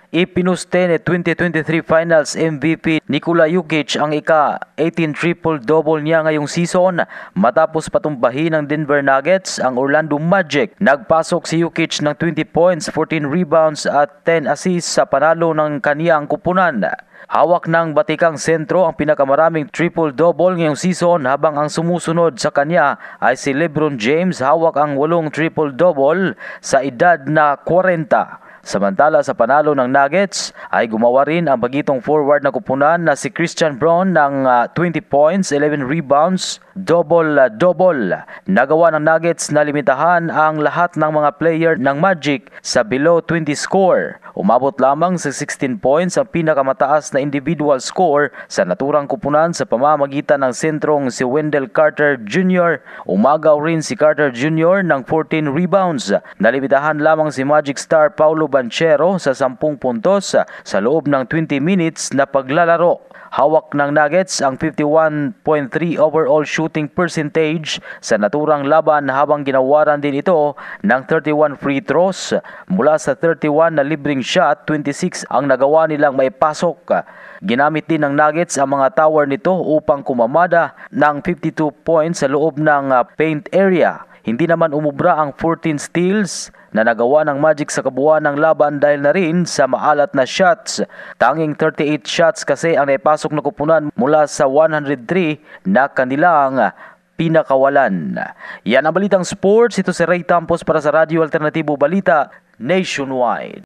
Ipinuste ni 2023 Finals MVP Nikola Jokic ang ika-18 triple-double niya ngayong season matapos patumbahin ng Denver Nuggets ang Orlando Magic. Nagpasok si Jokic ng 20 points, 14 rebounds at 10 assists sa panalo ng kaniyang kupunan. Hawak ng batikang sentro ang pinakamaraming triple-double ngayong season habang ang sumusunod sa kanya ay si LeBron James, hawak ang 8 triple-double sa edad na 40. Samantala sa panalo ng Nuggets ay gumawa rin ang bagitong forward na kupunan na si Christian Braun ng 20 points, 11 rebounds, double-double. Nagawa ng Nuggets na limitahan ang lahat ng mga player ng Magic sa below 20 score. Umabot lamang sa 16 points ang pinakamataas na individual score sa naturang kupunan sa pamamagitan ng sentrong si Wendell Carter Jr. Umagaw rin si Carter Jr. ng 14 rebounds. Nalimitahan lamang si Magic star Paolo Banchero sa 10 puntos sa loob ng 20 minutes na paglalaro. Hawak ng Nuggets ang 51.3 overall shooting percentage sa naturang laban habang ginawaran din ito ng 31 free throws. Mula sa 31 na libreng shot, 26 ang nagawa nilang maipasok. Ginamit din ng Nuggets ang mga tower nito upang kumamada ng 52 points sa loob ng paint area. Hindi naman umubra ang 14 steals na nagawa ng Magic sa kabuuan ng laban dahil na rin sa maalat na shots. Tanging 38 shots kasi ang naipasok na kupunan mula sa 103 na kanilang pinakawalan. Yan ang Balitang Sports. Ito si Ray Tampos para sa Radyo Alternatibo Balita Nationwide.